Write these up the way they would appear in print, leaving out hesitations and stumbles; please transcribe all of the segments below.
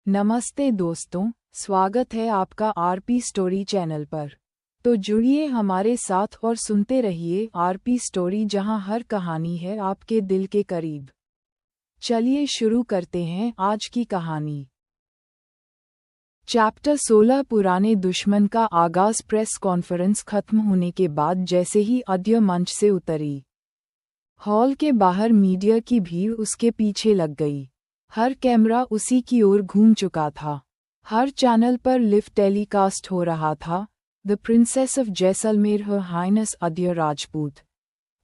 नमस्ते दोस्तों, स्वागत है आपका आरपी स्टोरी चैनल पर। तो जुड़िए हमारे साथ और सुनते रहिए आरपी स्टोरी, जहां हर कहानी है आपके दिल के करीब। चलिए शुरू करते हैं आज की कहानी। चैप्टर 16 पुराने दुश्मन का आगाज। प्रेस कॉन्फ्रेंस खत्म होने के बाद जैसे ही अद्य मंच से उतरी, हॉल के बाहर मीडिया की भीड़ उसके पीछे लग गई। हर कैमरा उसी की ओर घूम चुका था। हर चैनल पर लिव टेलीकास्ट हो रहा था, the princess of Jaisalmer, her highness Adya Rajput.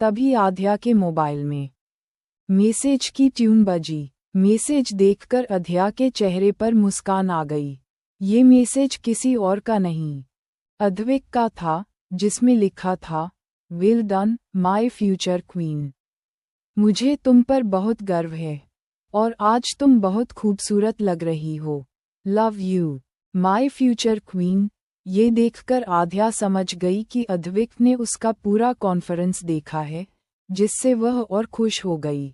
तभी आध्या के मोबाइल में मैसेज की ट्यून बजी। मैसेज देखकर अध्या के चेहरे पर मुस्कान आ गई। ये मैसेज किसी और का नहीं, अद्विक का था, जिसमें लिखा था, well done my future queen. मुझे तुम पर बहुत गर्व है और आज तुम बहुत खूबसूरत लग रही हो। Love you my future queen. ये देखकर आध्या समझ गई कि अद्विक ने उसका पूरा कॉन्फ्रेंस देखा है, जिससे वह और खुश हो गई।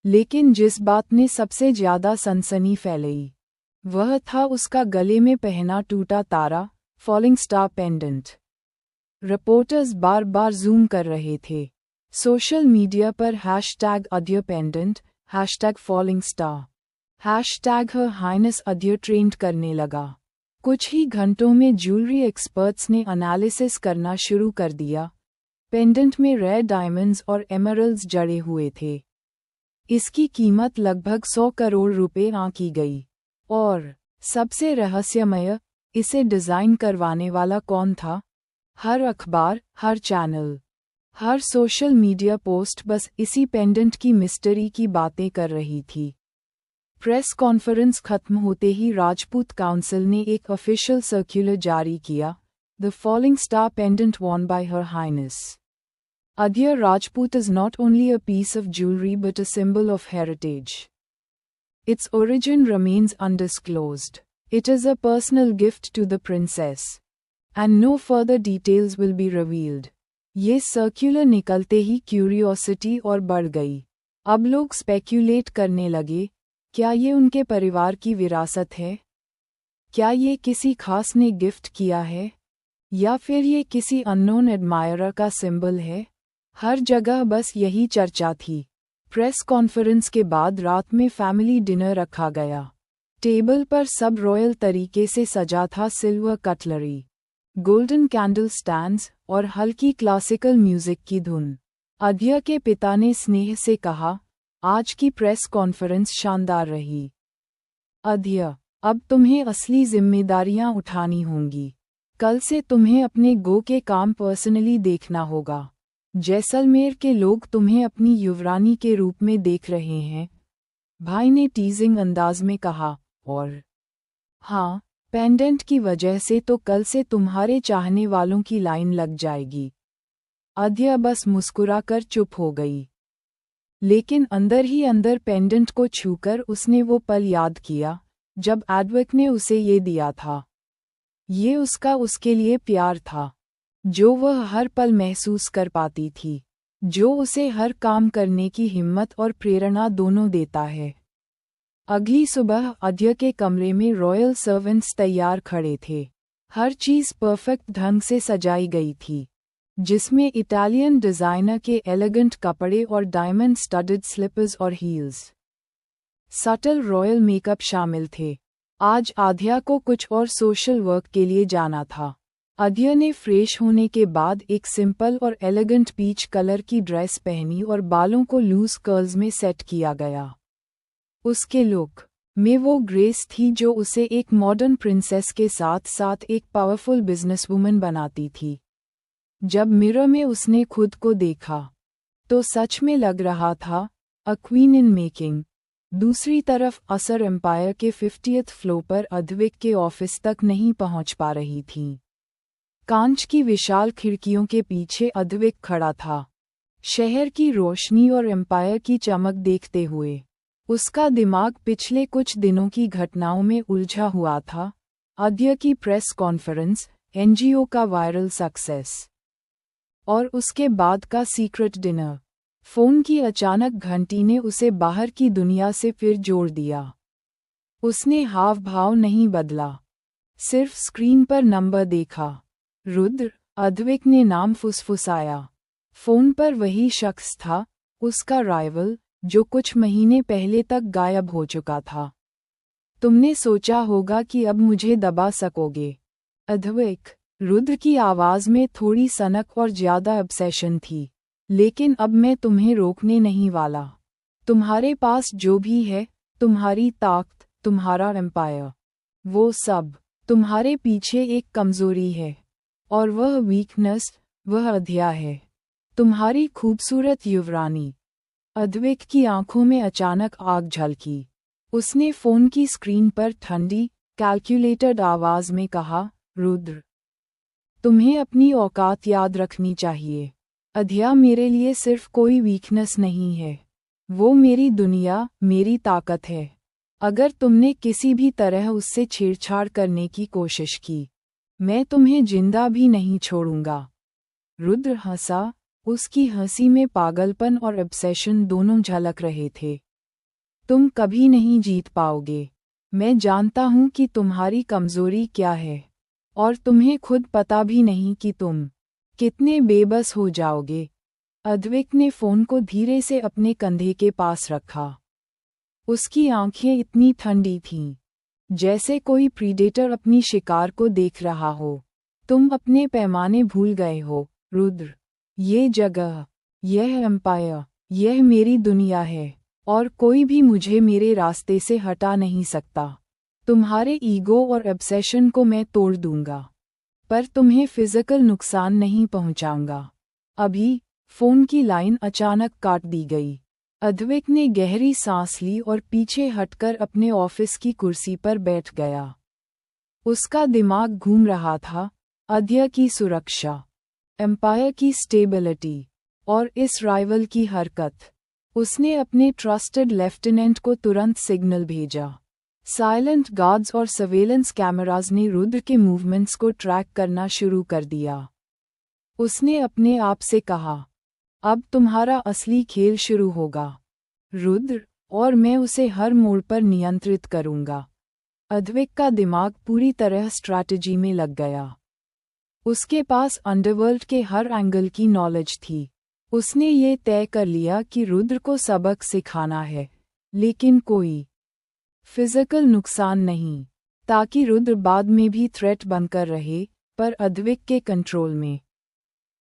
लेकिन जिस बात ने सबसे ज्यादा सनसनी फैलाई, वह था उसका गले में पहना टूटा तारा, फॉलिंग स्टार पेंडेंट। रिपोर्टर्स बार बार जूम कर रहे थे। सोशल मीडिया पर hashtag Adya pendant, hashtag falling star, hashtag her highness Adya trend करने लगा। कुछ ही घंटों में ज्वेलरी एक्सपर्ट्स ने एनालिसिस करना शुरू कर दिया। पेंडेंट में रेयर डायमंड्स और एमरल्ड्स जड़े हुए थे। इसकी कीमत लगभग 100 करोड़ रुपए आंकी गई। और सबसे रहस्यमय, इसे डिजाइन करवाने वाला कौन था? हर अखबार, हर चैनल, हर सोशल मीडिया पोस्ट बस इसी पेंडेंट की मिस्टरी की बातें कर रही थी। प्रेस कॉन्फ्रेंस खत्म होते ही राजपूत काउंसिल ने एक ऑफिशियल सर्कुलर जारी किया, the falling star pendant worn by her highness Adya Rajput is not only a piece of jewellery but a symbol of heritage. Its origin remains undisclosed. It is a personal gift to the princess, and no further details will be revealed. ये circular निकलते ही curiosity और बढ़ गई। अब लोग speculate करने लगे, क्या ये उनके परिवार की विरासत है? क्या ये किसी खास ने गिफ्ट किया है? या फिर ये किसी अननोन एडमायरर का सिंबल है? हर जगह बस यही चर्चा थी। प्रेस कॉन्फ्रेंस के बाद रात में फैमिली डिनर रखा गया। टेबल पर सब रॉयल तरीके से सजा था, silver cutlery, golden candle stands और हल्की क्लासिकल म्यूजिक की धुन। अद्य के पिता ने स्नेह से कहा, आज की प्रेस कॉन्फ्रेंस शानदार रही। अद्य, अब तुम्हें असली जिम्मेदारियां उठानी होंगी। कल से तुम्हें अपने गो के काम पर्सनली देखना होगा। जैसलमेर के लोग तुम्हें अपनी युवरानी के रूप में देख रहे हैं, भाई ने टीजिंग अंदाज में कहा। और हाँ, पेंडेंट की वजह से तो कल से तुम्हारे चाहने वालों की लाइन लग जाएगी। अद्य बस मुस्कुराकर चुप हो गई। लेकिन अंदर ही अंदर पेंडेंट को छूकर उसने वो पल याद किया, जब एडविक ने उसे ये दिया था। ये उसका उसके लिए प्यार था, जो वह हर पल महसूस कर पाती थी, जो उसे हर काम करने की हिम्मत और प्रेरणा दोनों देता है। अगली सुबह अद्य के कमरे में रॉयल सर्वेंट्स तैयार खड़े थे। हर चीज परफेक्ट ढंग से सजाई गई थी, जिसमें इटालियन डिजाइनर के एलिगेंट कपड़े और डायमंड स्टडेड स्लीपर्स और हील्स। सटल रॉयल मेकअप शामिल थे। आज आध्या को कुछ और सोशल वर्क के लिए जाना था। अद्य ने फ्रेश होने के बाद एक सिंपल और एलिगेंट पीच कलर की ड्रेस पहनी और बालों को लूज कर्ल्स में सेट किया गया। उसके लुक में वो ग्रेस थी जो उसे एक मॉडर्न प्रिंसेस के साथ साथ एक पावरफुल बिजनेसवुमन बनाती थी। जब मिरर में उसने खुद को देखा, तो सच में लग रहा था, अ क्वीन इन मेकिंग। दूसरी तरफ असर एम्पायर के 50th फ्लोर पर अद्विक के ऑफिस तक नहीं पहुंच पा रही थी। कांच की विशाल खिड़कियों के पीछे अद्विक खड़ा था, शहर की रोशनी और एम्पायर की चमक देखते हुए। उसका दिमाग पिछले कुछ दिनों की घटनाओं में उलझा हुआ था। अद्य की प्रेस कॉन्फ्रेंस, एनजीओ का वायरल सक्सेस और उसके बाद का सीक्रेट डिनर। फोन की अचानक घंटी ने उसे बाहर की दुनिया से फिर जोड़ दिया। उसने हाव भाव नहीं बदला, सिर्फ स्क्रीन पर नंबर देखा। रुद्र, अद्विक ने नाम फुसफुसाया। फोन पर वही शख्स था, उसका राइवल, जो कुछ महीने पहले तक गायब हो चुका था। तुमने सोचा होगा कि अब मुझे दबा सकोगे। अद्विक, रुद्र की आवाज में थोड़ी सनक और ज्यादा ऑब्सेशन थी। लेकिन अब मैं तुम्हें रोकने नहीं वाला। तुम्हारे पास जो भी है, तुम्हारी ताकत, तुम्हारा एम्पायर, वो सब, तुम्हारे पीछे एक कमजोरी है। और वह वीकनेस, वह अध्या है। तुम्हारी खूबसूरत युवरानी। अद्विक की आंखों में अचानक आग झलकी। उसने फोन की स्क्रीन पर ठंडी, कैलकुलेटेड आवाज में कहा, रुद्र, तुम्हें अपनी औकात याद रखनी चाहिए। अध्या मेरे लिए सिर्फ कोई वीकनेस नहीं है। वो मेरी दुनिया, मेरी ताकत है। अगर तुमने किसी भी तरह उससे छेड़छाड़ करने की कोशिश की, मैं तुम्हें जिंदा भी नहीं छोड़ूंगा। रुद्र हंसा, उसकी हंसी में पागलपन और ऑब्सेशन दोनों झलक रहे थे। तुम कभी नहीं जीत पाओगे। मैं जानता हूं कि तुम्हारी कमजोरी क्या है, और तुम्हें खुद पता भी नहीं कि तुम कितने बेबस हो जाओगे। अद्विक ने फोन को धीरे से अपने कंधे के पास रखा। उसकी आंखें इतनी ठंडी थीं, जैसे कोई प्रीडेटर अपनी शिकार को देख रहा हो। तुम अपने पैमाने भूल गए हो, रुद्र। ये जगह, यह एम्पायर, यह मेरी दुनिया है, और कोई भी मुझे मेरे रास्ते से हटा नहीं सकता। तुम्हारे ईगो और ऑब्सेशन को मैं तोड़ दूंगा, पर तुम्हें फिजिकल नुकसान नहीं पहुंचाऊंगा। अभी। फोन की लाइन अचानक काट दी गई। अद्विक ने गहरी सांस ली और पीछे हटकर अपने ऑफिस की कुर्सी पर बैठ गया। उसका दिमाग घूम रहा था, अध्या की सुरक्षा, एम्पायर की स्टेबिलिटी, और इस राइवल की हरकत। उसने अपने ट्रस्टेड लेफ्टिनेंट को तुरंत सिग्नल भेजा। साइलेंट गार्ड्स और सर्वेलेंस कैमराज ने रुद्र के मूवमेंट्स को ट्रैक करना शुरू कर दिया। उसने अपने आप से कहा, अब तुम्हारा असली खेल शुरू होगा, रुद्र, और मैं उसे हर मोड़ पर नियंत्रित करूंगा। अद्विक का दिमाग पूरी तरह स्ट्रैटेजी में लग गया। उसके पास अंडरवर्ल्ड के हर एंगल की नॉलेज थी। उसने ये तय कर लिया कि रुद्र को सबक सिखाना है, लेकिन कोई फिजिकल नुकसान नहीं, ताकि रुद्र बाद में भी थ्रेट बनकर रहे, पर अद्विक के कंट्रोल में।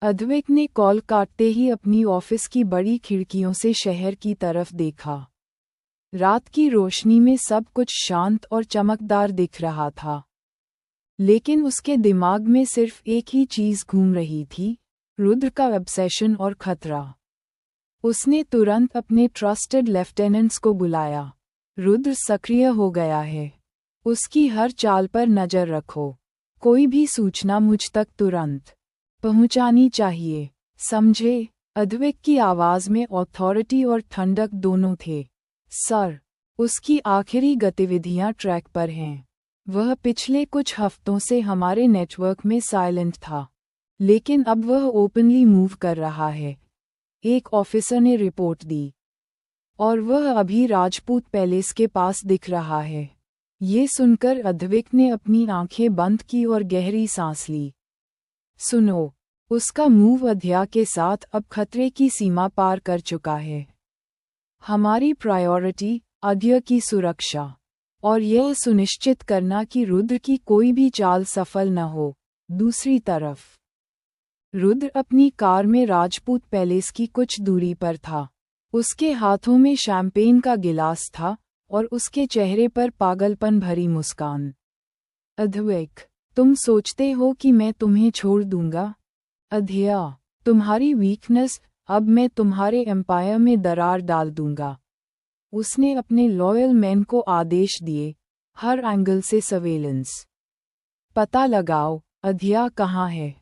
अद्विक ने कॉल काटते ही अपनी ऑफिस की बड़ी खिड़कियों से शहर की तरफ देखा। रात की रोशनी में सब कुछ शांत और चमकदार दिख रहा था, लेकिन उसके दिमाग में सिर्फ एक ही चीज घूम रही थी, रुद्र का ऑब्सेशन और खतरा। उसने तुरंत अपने ट्रस्टेड लेफ्टिनेंट्स को बुलाया। रुद्र सक्रिय हो गया है। उसकी हर चाल पर नजर रखो। कोई भी सूचना मुझ तक तुरंत पहुंचानी चाहिए, समझे? अद्विक की आवाज में अथॉरिटी और ठंडक दोनों थे। सर, उसकी आखिरी गतिविधियां ट्रैक पर हैं। वह पिछले कुछ हफ्तों से हमारे नेटवर्क में साइलेंट था, लेकिन अब वह ओपनली मूव कर रहा है, एक ऑफिसर ने रिपोर्ट दी। और वह अभी राजपूत पैलेस के पास दिख रहा है। ये सुनकर अद्विक ने अपनी आंखें बंद की और गहरी सांस ली। सुनो, उसका मूव अध्या के साथ अब खतरे की सीमा पार कर चुका है। हमारी प्रायोरिटी अध्या की सुरक्षा, और यह सुनिश्चित करना कि रुद्र की कोई भी चाल सफल न हो। दूसरी तरफ, रुद्र अपनी कार में राजपूत पैलेस की कुछ दूरी पर था। उसके हाथों में शैंपेन का गिलास था, और उसके चेहरे पर पागलपन भरी मुस्कान। अद्विक, तुम सोचते हो कि मैं तुम्हें छोड़ दूंगा? अध्या, तुम्हारी वीकनेस, अब मैं तुम्हारे एम्पायर में दरार डाल दूंगा। उसने अपने लॉयल मैन को आदेश दिए, हर एंगल से सर्वेलेंस। पता लगाओ, अध्या कहाँ है,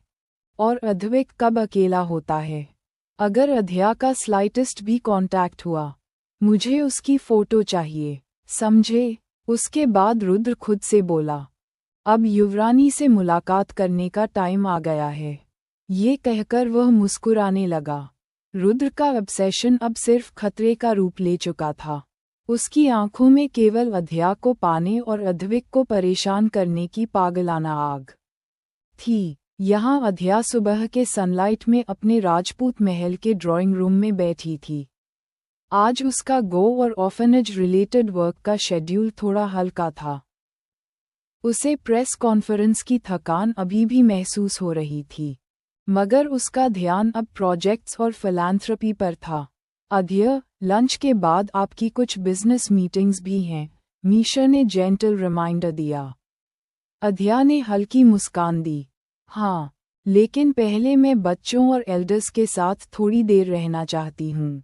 और अद्विक कब अकेला होता है। अगर अध्या का स्लाइटेस्ट भी कांटेक्ट हुआ, मुझे उसकी फोटो चाहिए, समझे? उसके बाद रुद्र खुद से बोला, अब युवरानी से मुलाकात करने का टाइम आ गया है। ये कहकर वह मुस्कुराने लगा। रुद्र का ऑब्सेशन अब सिर्फ खतरे का रूप ले चुका था। उसकी आंखों में केवल अध्या को पाने और अद्विक को परेशान करने की पागलाना आग थी। यहाँ अध्या सुबह के सनलाइट में अपने राजपूत महल के ड्राइंग रूम में बैठी थी। आज उसका गो और ऑर्फनेज रिलेटेड वर्क का शेड्यूल थोड़ा हल्का था। उसे प्रेस कॉन्फ्रेंस की थकान अभी भी महसूस हो रही थी, मगर उसका ध्यान अब प्रोजेक्ट्स और फिलैंथ्रोपी पर था। अध्या, लंच के बाद आपकी कुछ बिजनेस मीटिंग्स भी हैं, मीशा ने जेंटल रिमाइंडर दिया। अध्या ने हल्की मुस्कान दी। हाँ, लेकिन पहले मैं बच्चों और एल्डर्स के साथ थोड़ी देर रहना चाहती हूँ।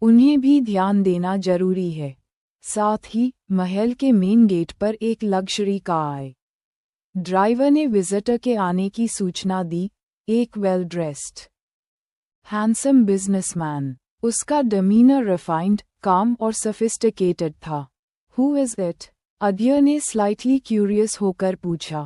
उन्हें भी ध्यान देना जरूरी है। साथ ही महल के मेन गेट पर एक लग्जरी कार आई। ड्राइवर ने विजिटर के आने की सूचना दी, एक वेल ड्रेस्ड हैंडसम बिजनेसमैन। उसका डमीनर रिफाइंड, काम और सोफिस्टिकेटेड था। Who is it? अध्या ने स्लाइटली क्यूरियस होकर पूछा।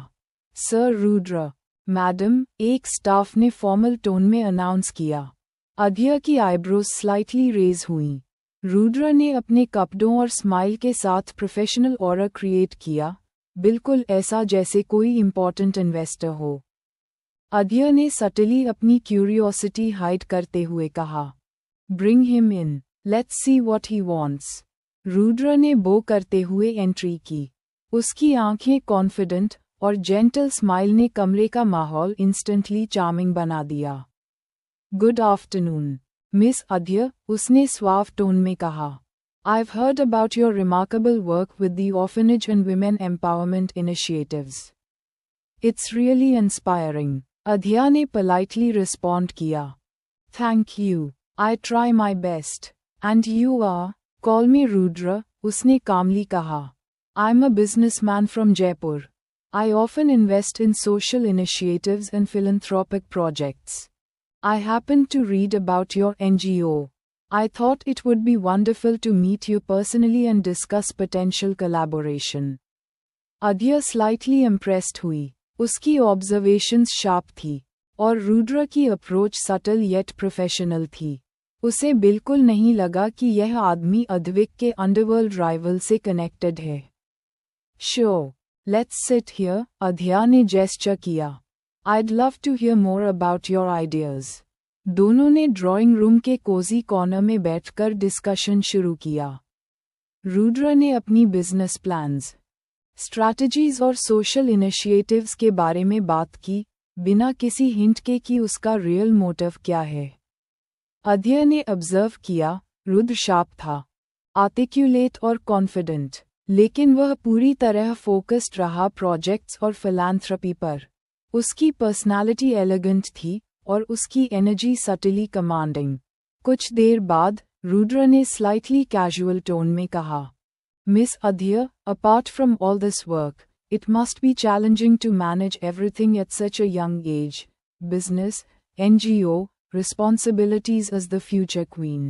सर रुद्र, मैडम, एक स्टाफ ने फॉर्मल टोन में अनाउंस किया। अध्या की आईब्रोज स्लाइटली रेज हुईं। रुद्र ने अपने कपड़ों और स्माइल के साथ प्रोफेशनल ऑरा क्रिएट किया, बिल्कुल ऐसा जैसे कोई इम्पोर्टेंट इन्वेस्टर हो। अध्या ने सटली अपनी क्यूरियोसिटी हाइड करते हुए कहा, bring him in, let's see what he wants. Rudra ने बो करते हुए एंट्री की। उसकी आंखें कॉन्फिडेंट और जेंटल स्माइल ने कमरे का माहौल इंस्टेंटली चार्मिंग बना दिया। गुड आफ्टरनून, मिस अध्या, उसने स्वाव टोन में कहा। I've heard about your remarkable work with the orphanage and women empowerment initiatives. It's really inspiring. अध्या ने politely respond किया। Thank you. I try my best. And you are? Call me Rudra, उसने calmly कहा। I'm a businessman from Jaipur. I often invest in social initiatives and philanthropic projects. I happened to read about your NGO. I thought it would be wonderful to meet you personally and discuss potential collaboration. अध्या slightly impressed हुई। उसकी observations sharp थी, और रुद्र की approach subtle yet professional थी। उसे बिल्कुल नहीं लगा कि यह आदमी अद्विक के अंडरवर्ल्ड राइवल से कनेक्टेड है। Sure, let's sit here, अध्या ने जेस्चर किया। I'd love to hear more about your ideas. दोनों ने ड्राइंग रूम के कोजी कॉर्नर में बैठकर डिस्कशन शुरू किया। रुद्र ने अपनी बिजनेस प्लान्स, स्ट्रैटेजीज और सोशल इनिशिएटिव्स के बारे में बात की, बिना किसी हिंट के कि उसका रियल मोटिव क्या है। अध्या ने ऑब्जर्व किया, रुद्र शार्प था, आर्टिक्यूलेट और कॉन्फिडेंट, लेकिन वह पूरी तरह फोकस्ड रहा प्रोजेक्ट्स और फिलैंथ्रोपी पर। उसकी पर्सनालिटी एलिगेंट थी और उसकी एनर्जी सटली कमांडिंग। कुछ देर बाद रुद्र ने स्लाइटली कैजुअल टोन में कहा, miss Adhya, apart from all this work, it must be challenging to manage everything at such a young age, business, NGO, responsibilities as the future queen.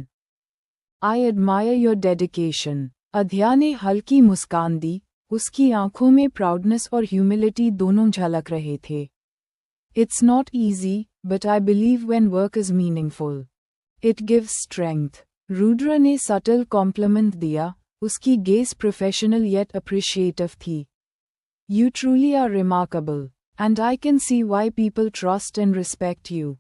I admire your dedication. अध्या ने हल्की मुस्कान दी, उसकी आंखों में proudness और humility दोनों झलक रहे थे। It's not easy, but I believe when work is meaningful, it gives strength. Rudra ने सटल कॉम्प्लीमेंट दिया, उसकी गेज प्रोफेशनल yet appreciative थी। You truly are remarkable, and I can see why people trust and respect you.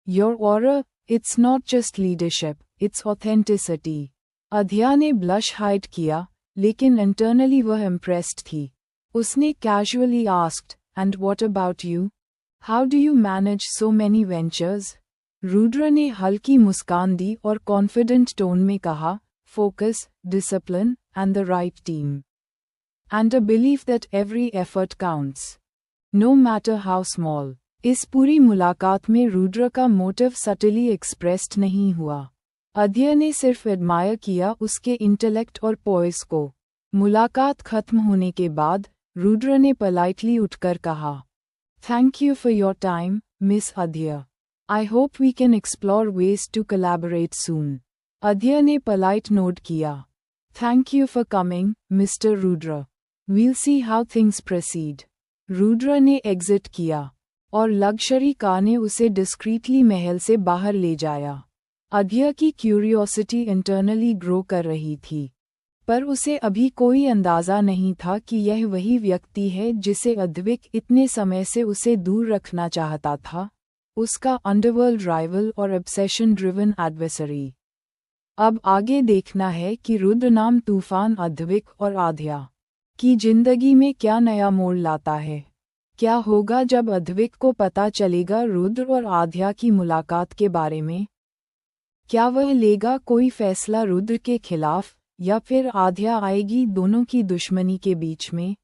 Your aura, it's not just leadership, it's authenticity. अध्या ने blush hide किया, लेकिन internally वह impressed थी। उसने casually asked, and what about you? How do you manage so many ventures? Rudra ने हल्की मुस्कान दी और कॉन्फिडेंट टोन में कहा, focus, discipline, and the right team. And a belief that every effort counts. No matter how small. इस पूरी मुलाकात में रुद्र का मोटिव सटली एक्सप्रेस्ड नहीं हुआ। अध्या ने सिर्फ एडमायर किया उसके इंटेलेक्ट और पॉइस को। मुलाकात खत्म होने के बाद रुद्र ने पोलाइटली उठकर कहा, thank you for your time, miss Adhya. I hope we can explore ways to collaborate soon. Adhya ने पोलाइट नोड किया। Thank you for coming, mister Rudra. We'll see how things proceed. Rudra ने एग्जिट किया, और लग्जरी कार ने उसे discreetly महल से बाहर ले जाया। अध्या की क्यूरियोसिटी इंटरनली ग्रो कर रही थी। पर उसे अभी कोई अंदाज़ा नहीं था कि यह वही व्यक्ति है जिसे अद्विक इतने समय से उसे दूर रखना चाहता था, उसका अंडरवर्ल्ड राइवल और ऑब्सेशन ड्रिवन एडवर्सरी। अब आगे देखना है कि रुद्र नाम तूफान अद्विक और आध्या की जिंदगी में क्या नया मोड़ लाता है। क्या होगा जब अद्विक को पता चलेगा रुद्र और आध्या की मुलाकात के बारे में? क्या वह लेगा कोई फैसला रुद्र के खिलाफ, या फिर आध्या आएगी दोनों की दुश्मनी के बीच में?